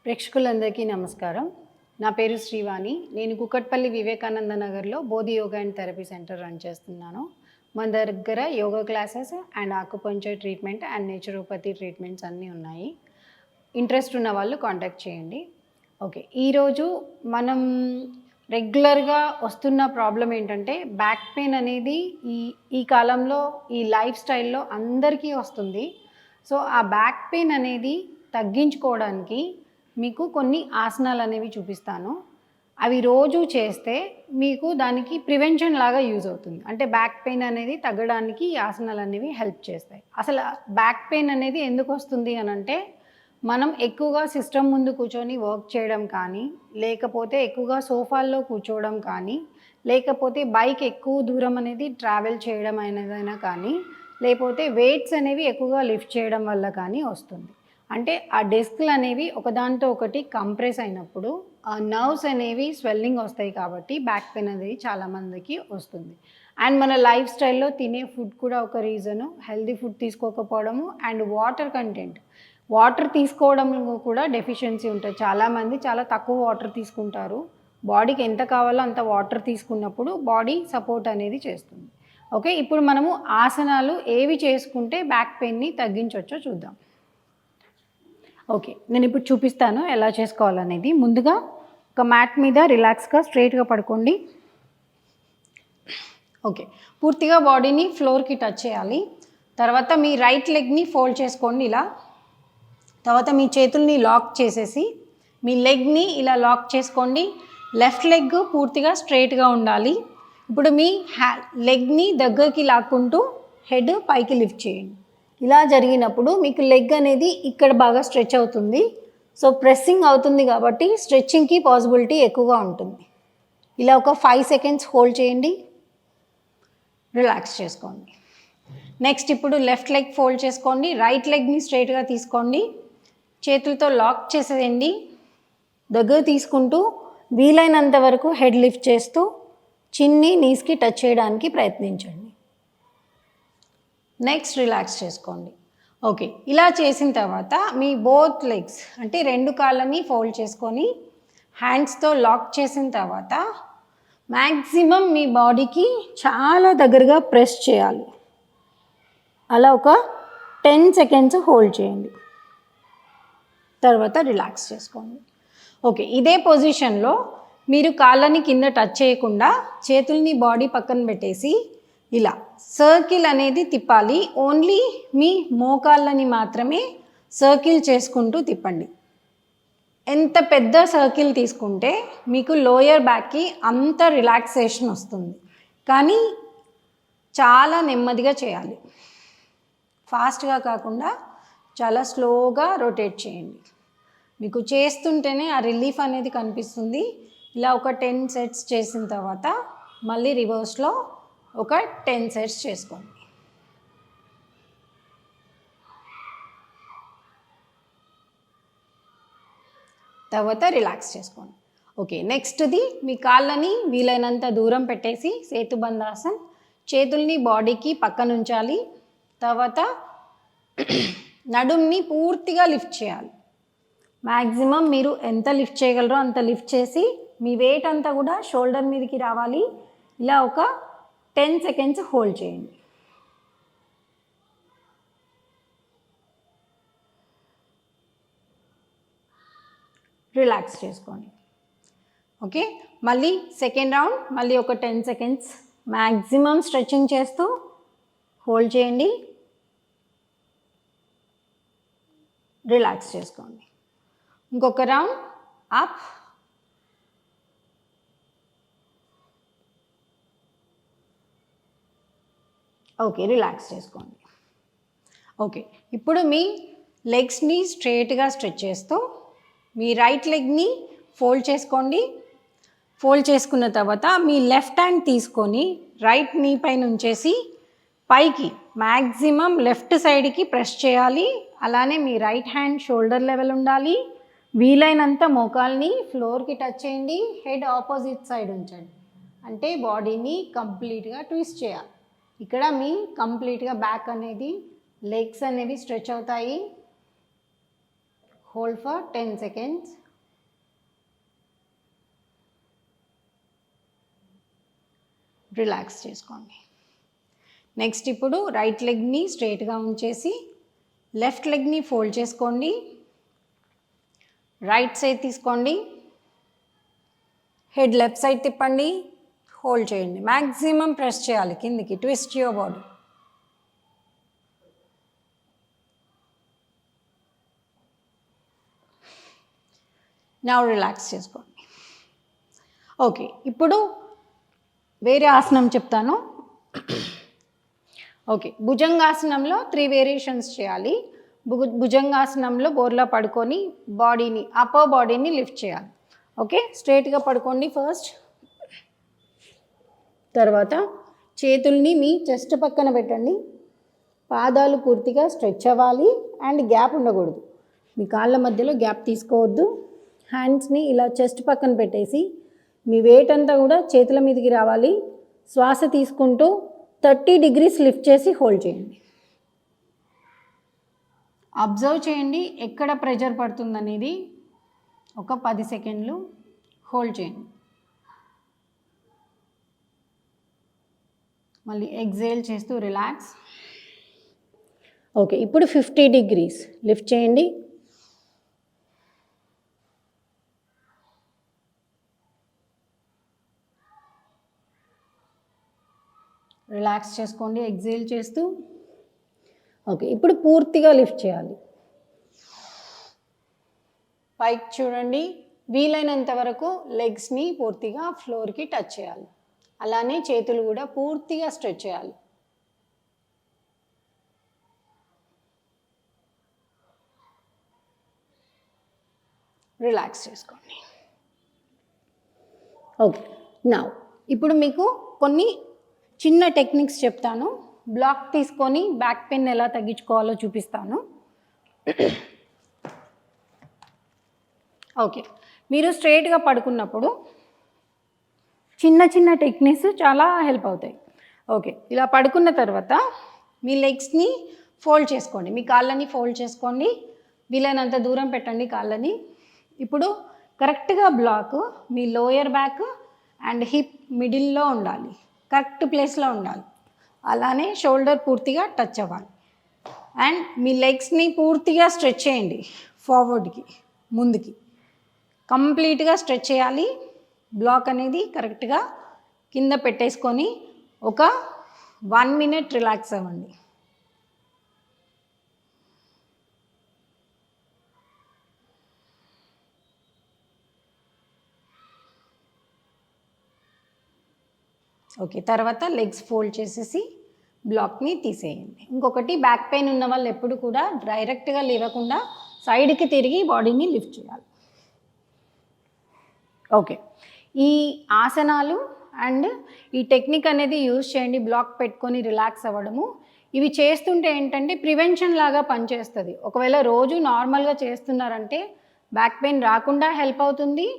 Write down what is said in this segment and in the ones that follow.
ప్రేక్షకులందరికీ నమస్కారం. నా పేరు శ్రీవాణి. నేను కుకట్పల్లి వివేకానంద నగర్లో Bodhi yoga and therapy centre run చేస్తున్నాను. మన దగ్గర yoga classes and acupuncture treatment and naturopathy treatments అన్నీ ఉన్నాయి. ఇంట్రెస్ట్ ఉన్న వాళ్ళు కాంటాక్ట్ చేయండి. ఓకే, ఈరోజు మనం రెగ్యులర్గా వస్తున్న ప్రాబ్లం ఏంటంటే బ్యాక్ పెయిన్ అనేది ఈ కాలంలో ఈ లైఫ్ స్టైల్లో అందరికీ వస్తుంది. సో ఆ బ్యాక్ పెయిన్ అనేది తగ్గించుకోవడానికి మీకు కొన్ని ఆసనాలు అనేవి చూపిస్తాను. అవి రోజు చేస్తే మీకు దానికి ప్రివెన్షన్ లాగా యూజ్ అవుతుంది. అంటే బ్యాక్ పెయిన్ అనేది తగ్గడానికి ఈ ఆసనాలు అనేవి హెల్ప్ చేస్తాయి. అసలు బ్యాక్ పెయిన్ అనేది ఎందుకు వస్తుంది అని అంటే, మనం ఎక్కువగా సిస్టమ్ ముందు కూర్చొని వర్క్ చేయడం కానీ, లేకపోతే ఎక్కువగా సోఫాల్లో కూర్చోవడం కానీ, లేకపోతే బైక్ ఎక్కువ దూరం అనేది ట్రావెల్ చేయడం అయినదైనా కానీ, లేకపోతే వెయిట్స్ అనేవి ఎక్కువగా లిఫ్ట్ చేయడం వల్ల కానీ వస్తుంది. అంటే ఆ డెస్క్లు అనేవి ఒకదాంతో ఒకటి కంప్రెస్ అయినప్పుడు ఆ నర్వ్స్ అనేవి స్వెల్లింగ్ వస్తాయి కాబట్టి బ్యాక్ పెయిన్ అనేది చాలామందికి వస్తుంది. అండ్ మన లైఫ్ స్టైల్లో తినే ఫుడ్ కూడా ఒక రీజను. హెల్దీ ఫుడ్ తీసుకోకపోవడము అండ్ వాటర్ తీసుకోవడంలో కూడా డెఫిషియన్సీ ఉంటుంది. చాలామంది చాలా తక్కువ వాటర్ తీసుకుంటారు. బాడీకి ఎంత కావాలో అంత వాటర్ తీసుకున్నప్పుడు బాడీ సపోర్ట్ అనేది చేస్తుంది. ఓకే, ఇప్పుడు మనము ఆసనాలు ఏవి చేసుకుంటే బ్యాక్ పెయిన్ని తగ్గించవచ్చో చూద్దాం. ఓకే, నేను ఇప్పుడు చూపిస్తాను ఎలా చేసుకోవాలనేది. ముందుగా ఒక మ్యాట్ మీద రిలాక్స్గా స్ట్రైట్గా పడుకోండి. ఓకే, పూర్తిగా బాడీని ఫ్లోర్కి టచ్ చేయాలి. తర్వాత మీ రైట్ లెగ్ని ఫోల్డ్ చేసుకోండి ఇలా. తర్వాత మీ చేతుల్ని లాక్ చేసేసి మీ లెగ్ని ఇలా లాక్ చేసుకోండి. లెఫ్ట్ లెగ్ పూర్తిగా స్ట్రైట్గా ఉండాలి. ఇప్పుడు మీ లెగ్ని దగ్గరికి లాక్కుంటూ హెడ్ పైకి లిఫ్ట్ చేయండి. ఇలా జరిగినప్పుడు మీకు లెగ్ అనేది ఇక్కడ బాగా స్ట్రెచ్ అవుతుంది. సో ప్రెస్సింగ్ అవుతుంది కాబట్టి స్ట్రెచ్చింగ్కి పాసిబిలిటీ ఎక్కువగా ఉంటుంది. ఇలా ఒక 5 సెకండ్స్ హోల్డ్ చేయండి, రిలాక్స్ చేసుకోండి. నెక్స్ట్ ఇప్పుడు లెఫ్ట్ లెగ్ ఫోల్డ్ చేసుకోండి. రైట్ లెగ్ని స్ట్రైట్గా తీసుకోండి. చేతులతో లాక్ చేసేయండి. దగ్గర తీసుకుంటూ వీలైనంత వరకు హెడ్ లిఫ్ట్ చేస్తూ చిన్ని నీస్కి టచ్ చేయడానికి ప్రయత్నించండి. నెక్స్ట్ రిలాక్స్ చేసుకోండి. ఓకే, ఇలా చేసిన తర్వాత మీ బోత్ లెగ్స్ అంటే 2 కాళ్ళని ఫోల్డ్ చేసుకొని హ్యాండ్స్తో లాక్ చేసిన తర్వాత మ్యాక్సిమం మీ బాడీకి చాలా దగ్గరగా ప్రెస్ చేయాలి. అలా ఒక 10 సెకండ్స్ హోల్డ్ చేయండి. తర్వాత రిలాక్స్ చేసుకోండి. ఓకే, ఇదే పొజిషన్లో మీరు కాళ్ళని కింద టచ్ చేయకుండా చేతుల్ని బాడీ పక్కన పెట్టేసి ఇలా సర్కిల్ అనేది తిప్పాలి. ఓన్లీ మీ మోకాళ్ళని మాత్రమే సర్కిల్ చేసుకుంటూ తిప్పండి. ఎంత పెద్ద సర్కిల్ తీసుకుంటే మీకు లోయర్ బ్యాక్కి అంత రిలాక్సేషన్ వస్తుంది. కానీ చాలా నెమ్మదిగా చేయాలి. ఫాస్ట్గా కాకుండా చాలా స్లోగా రొటేట్ చేయండి. మీకు చేస్తుంటేనే ఆ రిలీఫ్ అనేది కనిపిస్తుంది. ఇలా ఒక 10 సెట్స్ చేసిన తర్వాత మళ్ళీ రివర్స్లో ఒక 10 సెట్స్ చేసుకోండి. తర్వాత రిలాక్స్ చేసుకోండి. ఓకే, నెక్స్ట్ది మీ కాళ్ళని వీలైనంత దూరం పెట్టేసి సేతుబంధాసన్, చేతుల్ని బాడీకి పక్కన ఉంచాలి. తర్వాత నడుంని పూర్తిగా లిఫ్ట్ చేయాలి. మ్యాక్సిమం మీరు ఎంత లిఫ్ట్ చేయగలరో అంత లిఫ్ట్ చేసి మీ వెయిట్ అంతా కూడా షోల్డర్ మీదకి రావాలి. ఇలా ఒక 10 సెకండ్స్ హోల్డ్ చేయండి. రిలాక్స్ చేసుకోండి. ఓకే, మళ్ళీ సెకండ్ రౌండ్ మళ్ళీ ఒక 10 సెకండ్స్ మ్యాక్సిమం స్ట్రెచ్చింగ్ చేస్తూ హోల్డ్ చేయండి. రిలాక్స్ చేసుకోండి. ఇంకొక రౌండ్ అప్. ఓకే, రిలాక్స్ చేసుకోండి. ఓకే, ఇప్పుడు మీ లెగ్స్ని స్ట్రైట్గా స్ట్రెచ్ చేస్తూ మీ రైట్ లెగ్ని ఫోల్డ్ చేసుకోండి. ఫోల్డ్ చేసుకున్న తర్వాత మీ లెఫ్ట్ హ్యాండ్ తీసుకొని రైట్ నీ పైన ఉంచేసి పైకి మ్యాక్సిమం లెఫ్ట్ సైడ్కి ప్రెస్ చేయాలి. అలానే మీ రైట్ హ్యాండ్ షోల్డర్ లెవెల్ ఉండాలి. వీలైనంత మోకాల్ని ఫ్లోర్కి టచ్ చేయండి. హెడ్ ఆపోజిట్ సైడ్ ఉంచండి. అంటే బాడీని కంప్లీట్గా ట్విస్ట్ చేయాలి. ఇక్కడ మీ కంప్లీట్గా బ్యాక్ అనేది లెగ్స్ అనేవి స్ట్రెచ్ అవుతాయి. Hold for 10 seconds. రిలాక్స్ చేసుకోండి. నెక్స్ట్ ఇప్పుడు రైట్ లెగ్ని స్ట్రైట్గా ఉంచేసి లెఫ్ట్ లెగ్ని ఫోల్డ్ చేసుకోండి. రైట్ సైడ్ తీసుకోండి. హెడ్ లెఫ్ట్ సైడ్ తిప్పండి. హోల్డ్ చేయండి. మ్యాక్సిమం ప్రెస్ చేయాలి కిందికి. Twist your body. Now relax చేసుకోండి. ఓకే, ఇప్పుడు వేరే ఆసనం చెప్తాను. ఓకే, భుజంగాసనంలో 3 వేరియేషన్స్ చేయాలి. భుజంగాసనంలో బోర్లా పడుకొని బాడీని, అప్పర్ బాడీని లిఫ్ట్ చేయాలి. ఓకే, స్ట్రైట్గా పడుకోండి ఫస్ట్. తర్వాత చేతుల్ని మీ చెస్ట్ పక్కన పెట్టండి. పాదాలు పూర్తిగా స్ట్రెచ్ అవ్వాలి అండ్ గ్యాప్ ఉండకూడదు. మీ కాళ్ళ మధ్యలో గ్యాప్ తీసుకోవద్దు. హ్యాండ్స్ని ఇలా చెస్ట్ పక్కన పెట్టేసి మీ వెయిట్ అంతా కూడా చేతుల మీదకి రావాలి. శ్వాస తీసుకుంటూ 30 degrees లిఫ్ట్ చేసి హోల్డ్ చేయండి. అబ్జర్వ్ చేయండి ఎక్కడ ప్రెషర్ పడుతుందనేది. ఒక 10 సెకండ్లు హోల్డ్ చేయండి. మళ్ళీ ఎగ్జేల్ చేస్తూ రిలాక్స్. ఓకే, ఇప్పుడు 50 degrees లిఫ్ట్ చేయండి. రిలాక్స్ చేసుకోండి ఎగ్జేల్ చేస్తూ. ఓకే, ఇప్పుడు పూర్తిగా లిఫ్ట్ చేయాలి. పైకి చూడండి. వీలైనంత వరకు లెగ్స్ని పూర్తిగా ఫ్లోర్కి టచ్ చేయాలి. అలానే చేతులు కూడా పూర్తిగా స్ట్రెచ్ చేయాలి. రిలాక్స్ చేసుకోండి. ఓకే, నౌ ఇప్పుడు మీకు కొన్ని చిన్న టెక్నిక్స్ చెప్తాను. బ్లాక్ తీసుకొని బ్యాక్ పెయిన్ ఎలా తగ్గించుకోవాలో చూపిస్తాను. ఓకే, మీరు స్ట్రైట్గా పడుకున్నప్పుడు చిన్న చిన్న టెక్నిక్స్ చాలా హెల్ప్ అవుతాయి. ఓకే, ఇలా పడుకున్న తర్వాత మీ లెగ్స్ని ఫోల్డ్ చేసుకోండి. మీ కాళ్ళని ఫోల్డ్ చేసుకోండి. వీలైనంత దూరం పెట్టండి కాళ్ళని. ఇప్పుడు కరెక్ట్గా బ్లాక్ మీ లోయర్ బ్యాక్ అండ్ హిప్ మిడిల్లో ఉండాలి. కరెక్ట్ ప్లేస్లో ఉండాలి. అలానే షోల్డర్ పూర్తిగా టచ్ అవ్వాలి. అండ్ మీ లెగ్స్ని పూర్తిగా స్ట్రెచ్ చేయండి. ఫార్వర్డ్కి, ముందుకి కంప్లీట్గా స్ట్రెచ్ చేయాలి. బ్లాక్ అనేది కరెక్ట్గా కింద పెట్టేసుకొని ఒక 1 minute రిలాక్స్ అవ్వండి. ఓకే, తర్వాత లెగ్స్ ఫోల్డ్ చేసేసి బ్లాక్ని తీసేయండి. ఇంకొకటి, బ్యాక్ పెయిన్ ఉన్న వాళ్ళు ఎప్పుడు కూడా డైరెక్ట్గా లేవకుండా సైడ్కి తిరిగి బాడీని లిఫ్ట్ చేయాలి. ఓకే, ఈ ఆసనాలు అండ్ ఈ టెక్నిక్ అనేది యూజ్ చేయండి. బ్లాక్ పెట్టుకొని రిలాక్స్ అవ్వడము. ఇవి చేస్తుంటే ఏంటంటే ప్రివెన్షన్ లాగా పనిచేస్తుంది. ఒకవేళ రోజు నార్మల్గా చేస్తున్నారంటే బ్యాక్ పెయిన్ రాకుండా హెల్ప్ అవుతుంది.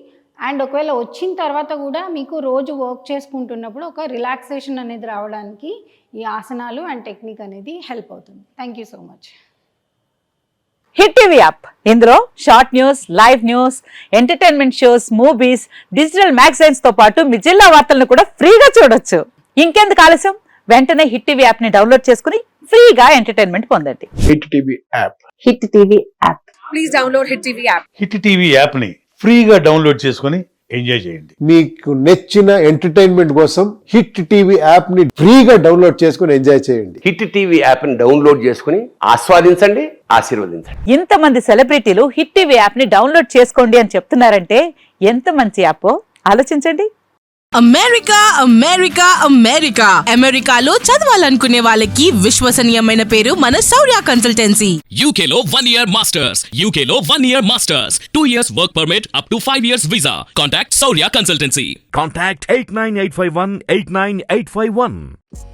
అండ్ ఒకవేళ వచ్చిన తర్వాత కూడా మీకు రోజు వర్క్ చేసుకుంటున్నప్పుడు ఒక రిలాక్సేషన్ అనేది రావడానికి ఈ ఆసనాలు అండ్ టెక్నిక్ అనేది హెల్ప్ అవుతుంది. Thank you so much. Hit TV app, ఇందులో short news, live news, entertainment shows, movies, digital magazines తో పాటు మీ జిల్లా వార్తలను కూడా ఫ్రీగా చూడొచ్చు. ఇంకెందుకు ఆలస్యం, వెంటనే హిట్ టీవీ యాప్ ని డౌన్లోడ్ చేసుకుని ఫ్రీగా ఎంటర్టైన్మెంట్ పొందండి. Hit TV app. Hit TV app. Please download hit TV app. Hit TV app ని ఫ్రీగా డౌన్లోడ్ చేసుకుని ఎంజాయ్ చేయండి. మీకు నచ్చిన ఎంటర్టైన్మెంట్ కోసం హిట్ టీవీ యాప్ ని ఫ్రీగా డౌన్లోడ్ చేసుకుని ఎంజాయ్ చేయండి. హిట్ టీవీ యాప్ ని డౌన్లోడ్ చేసుకుని ఆస్వాదించండి, ఆశీర్వదించండి. ఇంతమంది సెలబ్రిటీలు హిట్ టీవీ యాప్ ని డౌన్లోడ్ చేసుకోండి అని చెప్తున్నారంటే ఎంత మంచి యాప్ ఆలోచించండి. అమెరికా అమెరికా అమెరికా అమెరికాలో చదవాలనుకునే వాళ్ళకి విశ్వసనీయమైన పేరు మన శౌర్య కన్సల్టెన్సీ. UK లో 1 year masters. UK లో 1 year masters. 2 years work permit up to 5 years visa. Contact Saurya Consultancy. Contact 89851 89851.